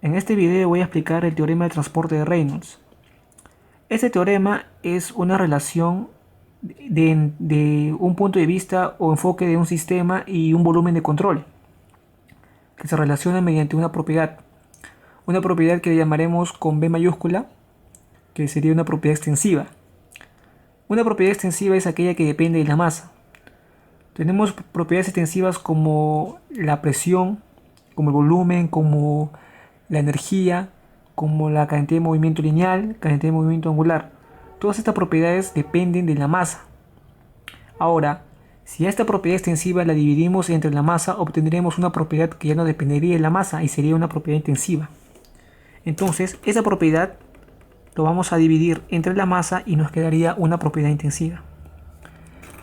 En este video voy a explicar el teorema de transporte de Reynolds. Este teorema es una relación de un punto de vista o enfoque de un sistema y un volumen de control, que se relaciona mediante una propiedad que le llamaremos con B mayúscula, que sería una propiedad extensiva. Una propiedad extensiva es aquella que depende de la masa. Tenemos propiedades extensivas como la presión, como el volumen, como la energía, como la cantidad de movimiento lineal, cantidad de movimiento angular. Todas estas propiedades dependen de la masa. Ahora, si a esta propiedad extensiva la dividimos entre la masa, obtendremos una propiedad que ya no dependería de la masa y sería una propiedad intensiva. Entonces, esa propiedad lo vamos a dividir entre la masa y nos quedaría una propiedad intensiva.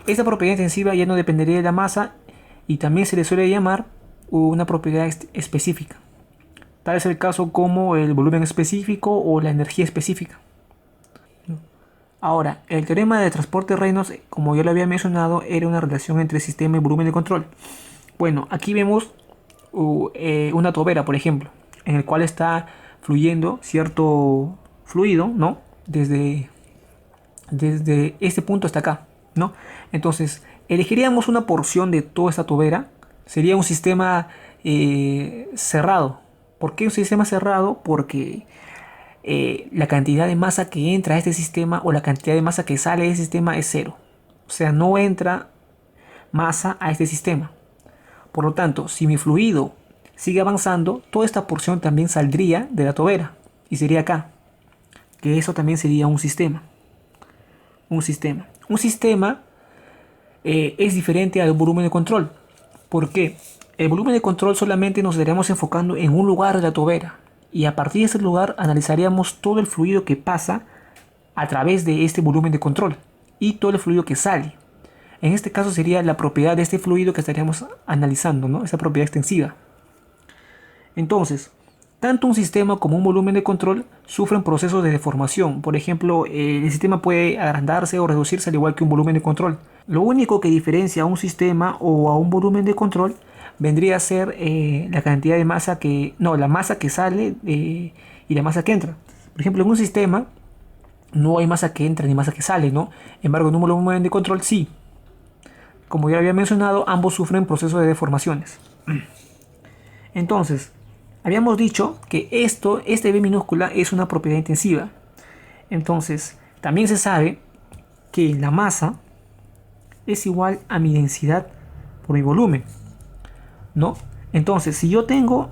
Esta propiedad intensiva ya no dependería de la masa y también se le suele llamar una propiedad específica. Tal es el caso como el volumen específico o la energía específica. Ahora, el teorema de transporte de Reynolds, como ya lo había mencionado, era una relación entre sistema y volumen de control. Bueno, aquí vemos una tobera, por ejemplo, en el cual está fluyendo cierto fluido, ¿no? Desde este punto hasta acá, ¿no? Entonces, elegiríamos una porción de toda esta tobera. Sería un sistema cerrado. ¿Por qué un sistema cerrado? Porque la cantidad de masa que entra a este sistema o la cantidad de masa que sale del sistema es cero. O sea, no entra masa a este sistema. Por lo tanto, si mi fluido sigue avanzando, toda esta porción también saldría de la tobera y sería acá. Que eso también sería un sistema. Un sistema es diferente al volumen de control. ¿Por qué? El volumen de control solamente nos estaríamos enfocando en un lugar de la tobera y a partir de ese lugar analizaríamos todo el fluido que pasa a través de este volumen de control y todo el fluido que sale. En este caso sería la propiedad de este fluido que estaríamos analizando, ¿no? Esa propiedad extensiva. Entonces, tanto un sistema como un volumen de control sufren procesos de deformación. Por ejemplo, el sistema puede agrandarse o reducirse al igual que un volumen de control. Lo único que diferencia a un sistema o a un volumen de control vendría a ser la cantidad de masa la masa que sale y la masa que entra. Por ejemplo, en un sistema no hay masa que entra ni masa que sale, ¿no? En embargo, en un volumen de control sí. Como ya había mencionado, ambos sufren procesos de deformaciones. Entonces, habíamos dicho que este B minúscula es una propiedad intensiva. Entonces, también se sabe que la masa es igual a mi densidad por mi volumen, ¿no? Entonces, si yo tengo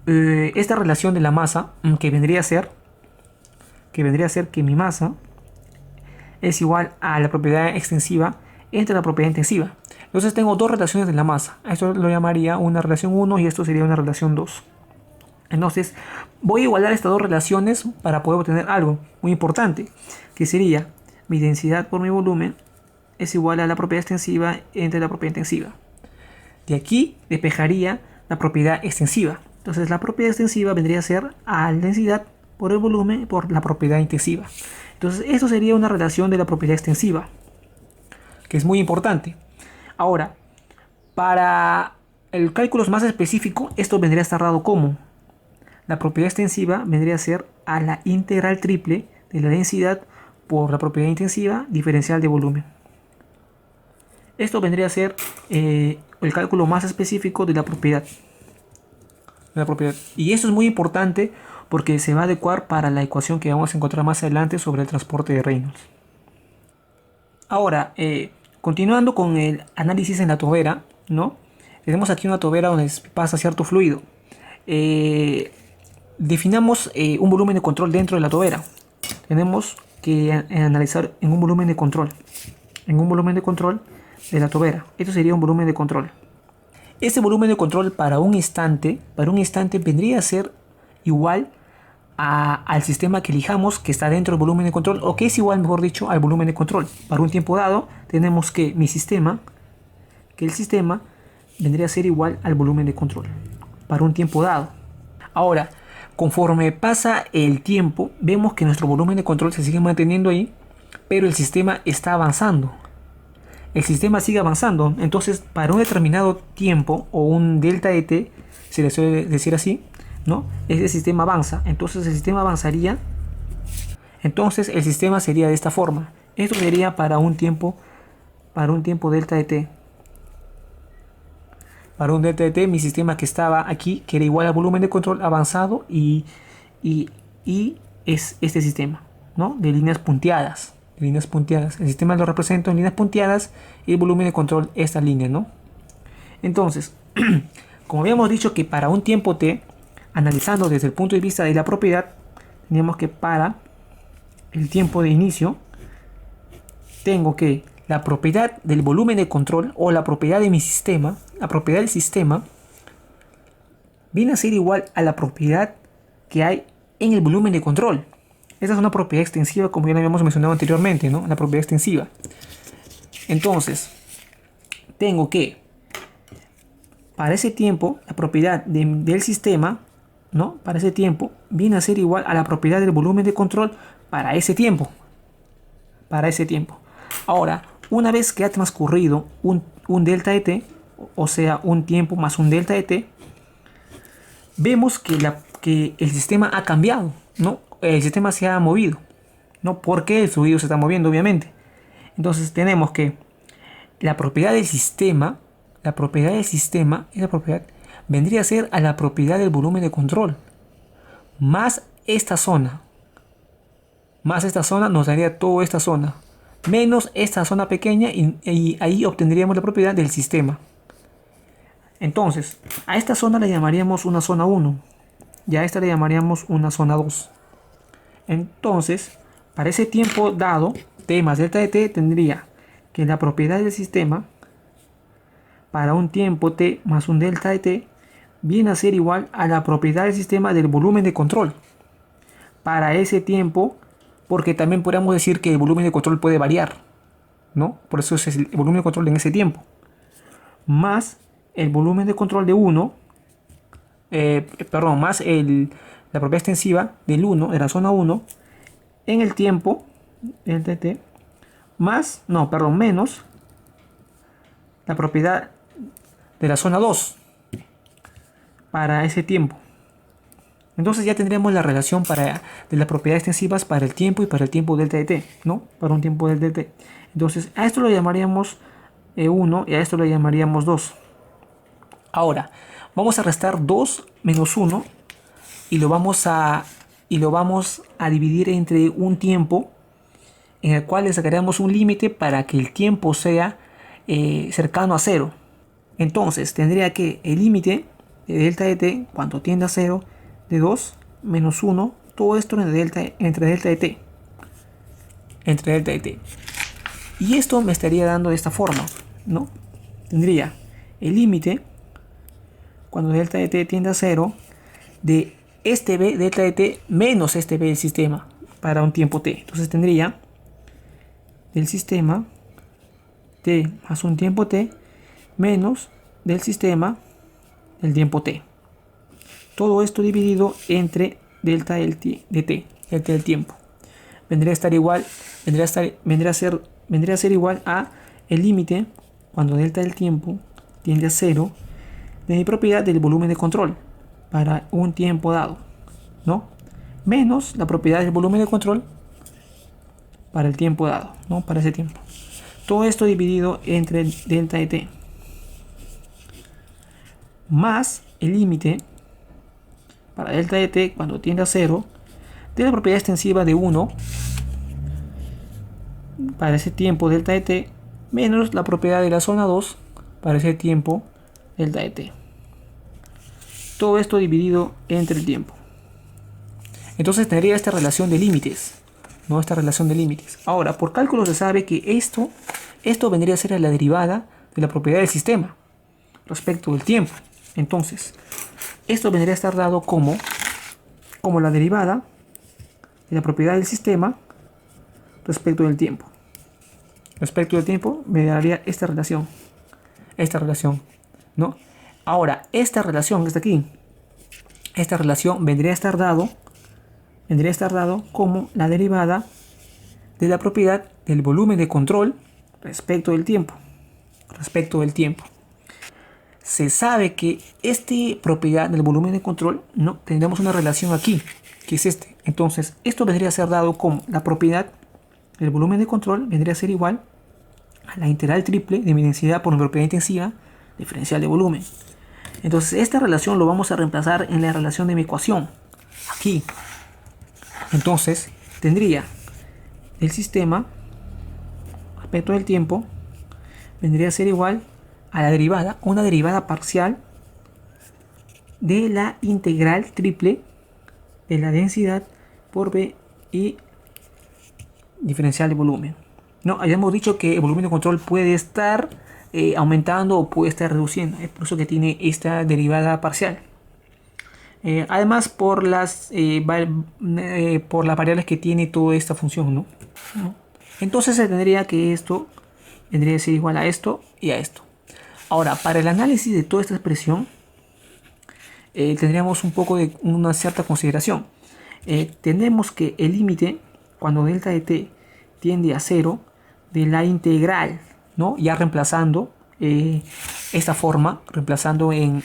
esta relación de la masa, que vendría a ser que mi masa es igual a la propiedad extensiva entre la propiedad intensiva. Entonces tengo dos relaciones de la masa. Esto lo llamaría una relación 1 y esto sería una relación 2. Entonces voy a igualar estas dos relaciones para poder obtener algo muy importante, que sería mi densidad por mi volumen es igual a la propiedad extensiva entre la propiedad intensiva. De aquí despejaría la propiedad extensiva. Entonces la propiedad extensiva vendría a ser a la densidad por el volumen por la propiedad intensiva. Entonces esto sería una relación de la propiedad extensiva, que es muy importante. Ahora, para el cálculo más específico, esto vendría a estar dado como la propiedad extensiva vendría a ser a la integral triple de la densidad por la propiedad intensiva diferencial de volumen. Esto vendría a ser el cálculo más específico de la propiedad. Y esto es muy importante porque se va a adecuar para la ecuación que vamos a encontrar más adelante sobre el transporte de Reynolds. Ahora, continuando con el análisis en la tobera, ¿no? Tenemos aquí una tobera donde pasa cierto fluido. Definamos un volumen de control dentro de la tobera. Tenemos que analizar en un volumen de control. En un volumen de control de la tobera. Esto sería un volumen de control. Este volumen de control para un instante vendría a ser igual al sistema que elijamos que está dentro del volumen de control, o que es igual, mejor dicho, al volumen de control. Para un tiempo dado tenemos que el sistema vendría a ser igual al volumen de control para un tiempo dado. Ahora, conforme pasa el tiempo, vemos que nuestro volumen de control se sigue manteniendo ahí, pero el sistema está avanzando. El sistema sigue avanzando, entonces para un determinado tiempo o un delta de t, se le suele decir así, ¿no? Ese sistema avanza, entonces el sistema avanzaría, entonces el sistema sería de esta forma. Esto sería para un tiempo delta de t. Para un delta de t, mi sistema que estaba aquí, que era igual al volumen de control avanzado, y es este sistema, ¿no? De líneas punteadas. El sistema lo represento en líneas punteadas y el volumen de control esta línea, ¿no? Entonces, como habíamos dicho que para un tiempo t, analizando desde el punto de vista de la propiedad, teníamos que para el tiempo de inicio, tengo que la propiedad del volumen de control o la propiedad de mi sistema, la propiedad del sistema, viene a ser igual a la propiedad que hay en el volumen de control. Esta es una propiedad extensiva, como ya lo habíamos mencionado anteriormente, ¿no? La propiedad extensiva. Entonces, tengo que, para ese tiempo, la propiedad del sistema, ¿no? Para ese tiempo, viene a ser igual a la propiedad del volumen de control para ese tiempo. Para ese tiempo. Ahora, una vez que ha transcurrido un delta de t, o sea, un tiempo más un delta de t, vemos que el sistema ha cambiado, ¿no? El sistema se ha movido, ¿no? Porque el fluido se está moviendo, obviamente. Entonces tenemos que la propiedad del sistema, esa propiedad vendría a ser a la propiedad del volumen de control, más esta zona. Más esta zona nos daría toda esta zona, menos esta zona pequeña, y ahí obtendríamos la propiedad del sistema. Entonces, a esta zona le llamaríamos una zona 1 y a esta le llamaríamos una zona 2. Entonces, para ese tiempo dado, t más delta de t, tendría que la propiedad del sistema para un tiempo t más un delta de t viene a ser igual a la propiedad del sistema del volumen de control para ese tiempo, porque también podríamos decir que el volumen de control puede variar, ¿no? Por eso es el volumen de control en ese tiempo, más el volumen de control de 1, más la propiedad extensiva del 1, de la zona 1, en el tiempo, el dt, menos la propiedad de la zona 2 para ese tiempo. Entonces ya tendremos la relación de las propiedades extensivas para el tiempo y para el tiempo delta de t, ¿no? Para un tiempo delta de t. Entonces a esto lo llamaríamos 1 y a esto lo llamaríamos 2. Ahora, vamos a restar 2 menos 1 y lo vamos a dividir entre un tiempo en el cual le sacaríamos un límite para que el tiempo sea cercano a 0. Entonces tendría que el límite de delta de t cuando tiende a 0 de 2 menos 1, todo esto entre delta de t. Y esto me estaría dando de esta forma, ¿no? Tendría el límite cuando delta de t tiende a 0 de este b delta de t menos este b del sistema para un tiempo t. Entonces tendría del sistema t más un tiempo t menos del sistema el tiempo t. Todo esto dividido entre delta de t, delta del tiempo. Vendría a ser igual a el límite cuando delta del tiempo tiende a 0 de mi propiedad del volumen de control para un tiempo dado, ¿no? Menos la propiedad del volumen de control para el tiempo dado, ¿no? Para ese tiempo. Todo esto dividido entre delta de t más el límite para delta de t cuando tiende a 0 de la propiedad extensiva de 1 para ese tiempo delta de t menos la propiedad de la zona 2 para ese tiempo delta de t. Todo esto dividido entre el tiempo. Entonces tendría esta relación de límites, ¿no? Esta relación de límites. Ahora, por cálculo se sabe que esto vendría a ser la derivada de la propiedad del sistema respecto del tiempo. Entonces, esto vendría a estar dado como la derivada de la propiedad del sistema respecto del tiempo. Respecto del tiempo me daría esta relación, ¿no? Ahora, esta relación que está aquí, esta relación vendría a estar dado como la derivada de la propiedad del volumen de control respecto del tiempo. se sabe que esta propiedad del volumen de control, ¿no? Tendremos una relación aquí, que es este. Entonces, esto vendría a ser dado como la propiedad del volumen de control vendría a ser igual a la integral triple de mi densidad por mi propiedad intensiva diferencial de volumen. Entonces, esta relación lo vamos a reemplazar en la relación de mi ecuación, aquí. Entonces, tendría el sistema respecto del tiempo vendría a ser igual a la derivada, una derivada parcial de la integral triple de la densidad por B y diferencial de volumen. No, habíamos dicho que el volumen de control puede estar aumentando o puede estar reduciendo. Es por eso que tiene esta derivada parcial. Además, por las variables que tiene toda esta función, ¿no? Entonces se tendría que esto vendría a ser igual a esto y a esto. Ahora, para el análisis de toda esta expresión, tendríamos un poco de una cierta consideración. Tenemos que el límite, cuando delta de t tiende a 0, de la integral, ¿no? Ya reemplazando esta forma, reemplazando en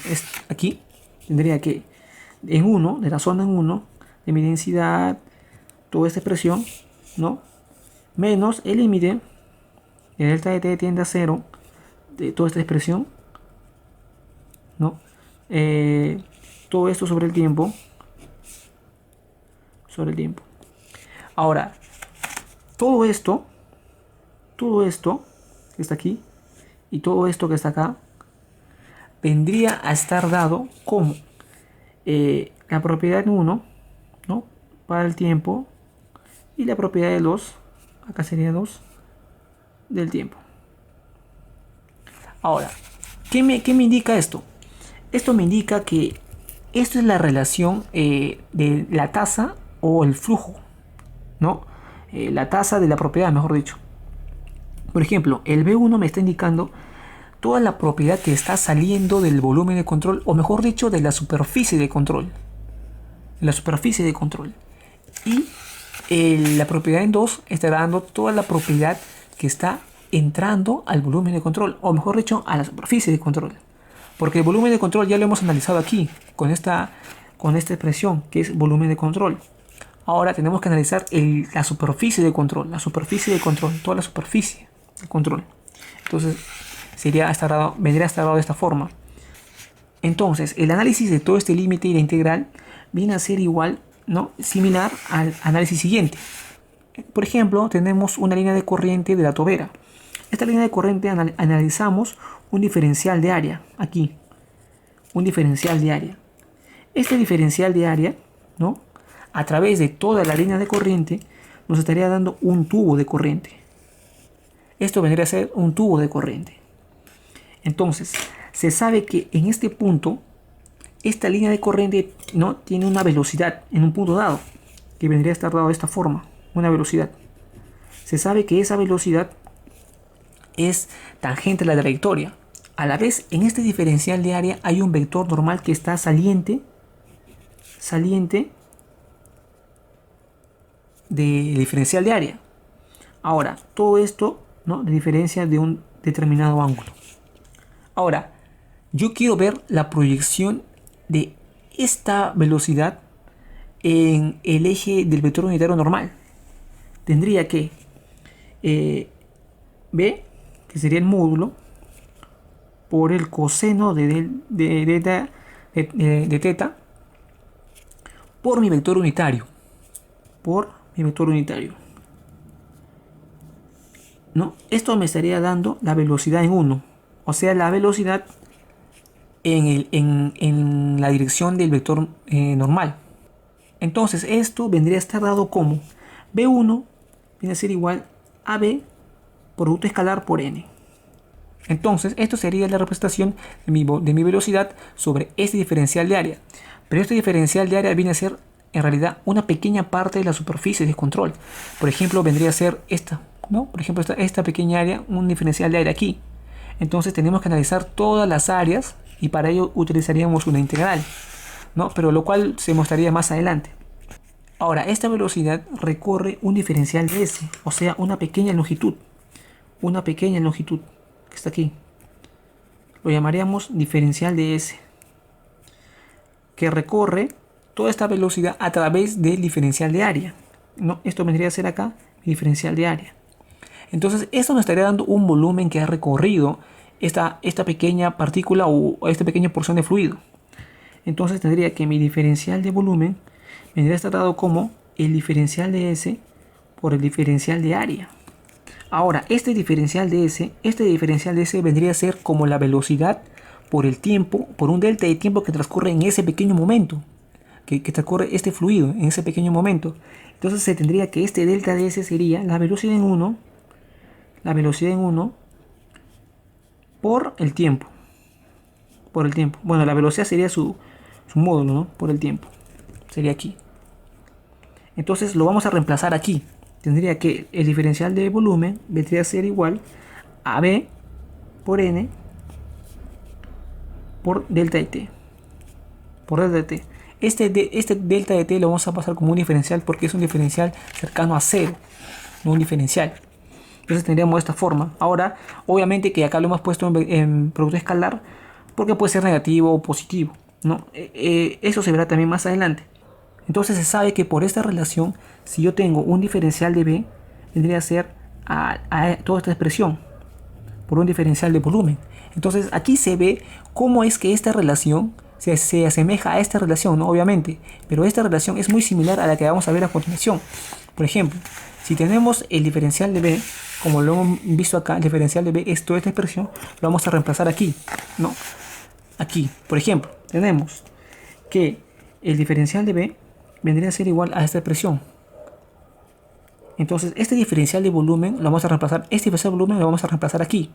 aquí, tendría que en 1, de la zona en 1, de mi densidad, toda esta expresión, ¿no? Menos el límite de delta de t tiende a 0, de toda esta expresión, ¿no? Todo esto sobre el tiempo. Ahora, todo esto que está aquí y todo esto que está acá vendría a estar dado como la propiedad 1, ¿no? Para el tiempo, y la propiedad de 2, acá sería 2, del tiempo. Ahora, ¿qué me indica esto? Esto me indica que esto es la relación de la tasa o el flujo, ¿no? La tasa de la propiedad, mejor dicho. Por ejemplo, el B1 me está indicando toda la propiedad que está saliendo del volumen de control, o mejor dicho, de la superficie de control. Y la propiedad en 2 está dando toda la propiedad que está entrando al volumen de control, o mejor dicho, a la superficie de control. Porque el volumen de control ya lo hemos analizado aquí, con esta expresión, que es volumen de control. Ahora tenemos que analizar la superficie de control, toda la superficie de control. Entonces, vendría a estar dado de esta forma. Entonces, el análisis de todo este límite y la integral viene a ser igual, ¿no? Similar al análisis siguiente. Por ejemplo, tenemos una línea de corriente de la tobera. Esta línea de corriente analizamos un diferencial de área, aquí. Un diferencial de área. Este diferencial de área, ¿no? A través de toda la línea de corriente nos estaría dando un tubo de corriente. Esto vendría a ser un tubo de corriente. Entonces, se sabe que en este punto, esta línea de corriente, ¿no? Tiene una velocidad en un punto dado, que vendría a estar dado de esta forma, una velocidad. Se sabe que esa velocidad es tangente a la trayectoria. A la vez, en este diferencial de área hay un vector normal que está saliente del diferencial de área. Ahora, todo esto, ¿no? De diferencia de un determinado ángulo. Ahora, yo quiero ver la proyección de esta velocidad en el eje del vector unitario normal. Tendría que B, que sería el módulo, por el coseno de teta, por mi vector unitario. ¿No? Esto me estaría dando la velocidad en 1. O sea, la velocidad en la dirección del vector normal. Entonces, esto vendría a estar dado como B1 viene a ser igual a B producto escalar por N. Entonces, esto sería la representación de mi velocidad sobre este diferencial de área. Pero este diferencial de área viene a ser, en realidad, una pequeña parte de la superficie de control. Por ejemplo, vendría a ser esta, ¿no? Por ejemplo, esta pequeña área, un diferencial de área aquí. Entonces, tenemos que analizar todas las áreas y para ello utilizaríamos una integral, ¿no? Pero lo cual se mostraría más adelante. Ahora, esta velocidad recorre un diferencial de S, o sea, una pequeña longitud que está aquí, lo llamaríamos diferencial de S, que recorre toda esta velocidad a través del diferencial de área, ¿no? Esto vendría a ser acá el diferencial de área. Entonces esto nos estaría dando un volumen que ha recorrido esta pequeña partícula o esta pequeña porción de fluido. Entonces tendría que mi diferencial de volumen vendría a estar dado como el diferencial de S por el diferencial de área. Ahora, este diferencial de S vendría a ser como la velocidad por el tiempo, por un delta de tiempo que transcurre en ese pequeño momento, que transcurre este fluido en ese pequeño momento. Entonces se tendría que este delta de S sería la velocidad en 1 por el tiempo. Bueno, la velocidad sería su módulo, ¿no? Por el tiempo. Sería aquí. Entonces lo vamos a reemplazar aquí. Tendría que el diferencial de volumen vendría a ser igual a B por N por delta de T. Por delta de T. Este delta de T lo vamos a pasar como un diferencial porque es un diferencial cercano a 0. No un diferencial. Entonces tendríamos esta forma. Ahora, obviamente que acá lo hemos puesto en producto escalar porque puede ser negativo o positivo, ¿no? Eso se verá también más adelante. Entonces se sabe que por esta relación, si yo tengo un diferencial de B, vendría a ser a toda esta expresión por un diferencial de volumen. Entonces aquí se ve cómo es que esta relación se asemeja a esta relación, ¿no? Obviamente, pero esta relación es muy similar a la que vamos a ver a continuación. Por ejemplo, si tenemos el diferencial de B, como lo hemos visto acá, el diferencial de B es toda esta expresión, lo vamos a reemplazar aquí, ¿no? Aquí, por ejemplo, tenemos que el diferencial de B vendría a ser igual a esta expresión. Entonces, este diferencial de volumen lo vamos a reemplazar, este diferencial de volumen lo vamos a reemplazar aquí.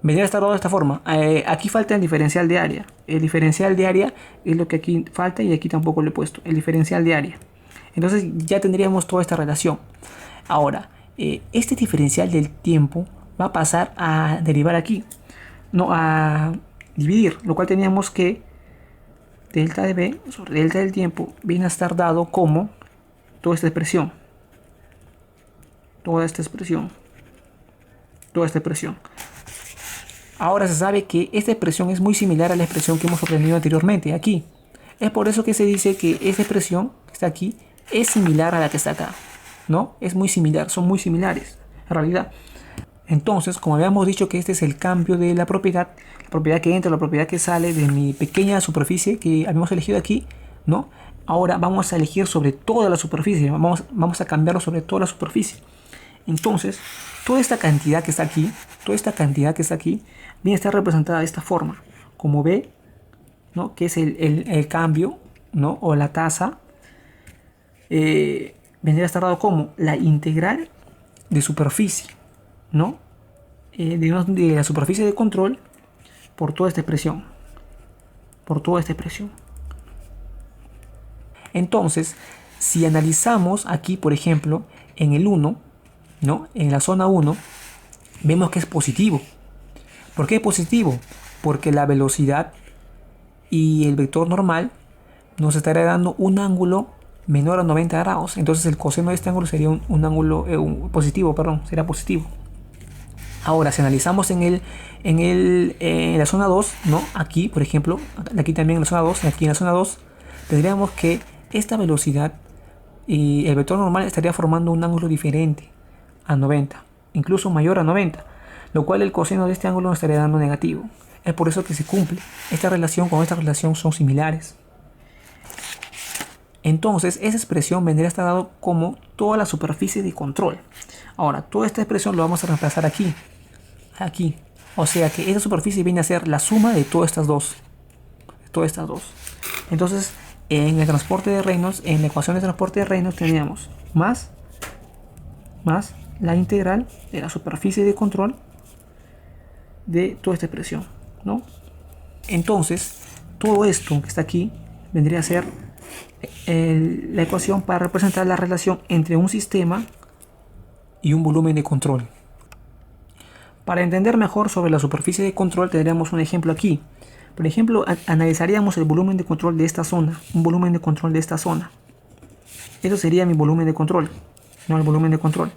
Vendría a estar dado de esta forma. Aquí falta el diferencial de área. El diferencial de área es lo que aquí falta y aquí tampoco lo he puesto. El diferencial de área. Entonces ya tendríamos toda esta relación. Ahora, este diferencial del tiempo va a pasar a derivar aquí. No, a dividir. Lo cual teníamos que delta de B sobre delta del tiempo viene a estar dado como toda esta expresión. Toda esta expresión. Ahora se sabe que esta expresión es muy similar a la expresión que hemos aprendido anteriormente aquí. Es por eso que se dice que esta expresión que está aquí es similar a la que está acá, ¿no? Es muy similar, son muy similares en realidad. Entonces, como habíamos dicho que este es el cambio de la propiedad que entra, la propiedad que sale de mi pequeña superficie que habíamos elegido aquí, ¿no? Ahora vamos a elegir sobre toda la superficie, vamos a cambiarlo sobre toda la superficie. Entonces, toda esta cantidad que está aquí, viene a estar representada de esta forma, como B, ¿no? Que es el cambio, ¿no? O la tasa, vendría a estar dado como la integral de superficie, ¿no? De la superficie de control por toda esta expresión. Entonces, si analizamos aquí, por ejemplo, en el 1, ¿no? En la zona 1, vemos que es positivo. ¿Por qué es positivo? Porque la velocidad y el vector normal nos estará dando un ángulo menor a 90 grados. Entonces el coseno de este ángulo sería un ángulo positivo, será positivo. Ahora, si analizamos en la zona 2, ¿no? Aquí, por ejemplo, aquí también en la zona 2, aquí en la zona 2, tendríamos que esta velocidad y el vector normal estaría formando un ángulo diferente a 90, incluso mayor a 90, lo cual el coseno de este ángulo nos estaría dando negativo. Es por eso que se cumple. Esta relación con esta relación son similares. Entonces, esa expresión vendría a estar dado como toda la superficie de control. Ahora, toda esta expresión lo vamos a reemplazar aquí. O sea que esa superficie viene a ser la suma de todas estas dos. Entonces, en el transporte de Reynolds, en la ecuación de transporte de Reynolds, teníamos más la integral de la superficie de control de toda esta expresión, ¿no? Entonces, todo esto que está aquí vendría a ser la ecuación para representar la relación entre un sistema y un volumen de control. Para entender mejor sobre la superficie de control tendríamos un ejemplo aquí. Por ejemplo, analizaríamos el volumen de control de esta zona, un volumen de control de esta zona. Eso sería mi volumen de control, no el volumen de control.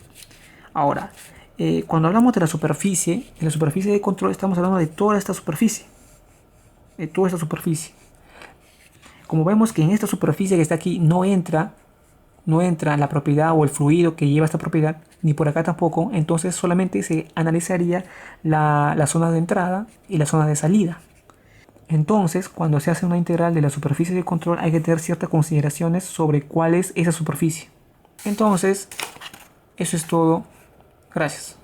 Ahora, Cuando hablamos de la superficie, en la superficie de control estamos hablando de toda esta superficie. De toda esta superficie. Como vemos que en esta superficie que está aquí no entra la propiedad o el fluido que lleva esta propiedad, ni por acá tampoco, entonces solamente se analizaría la zona de entrada y la zona de salida. Entonces, cuando se hace una integral de la superficie de control, hay que tener ciertas consideraciones sobre cuál es esa superficie. Entonces, eso es todo. Gracias.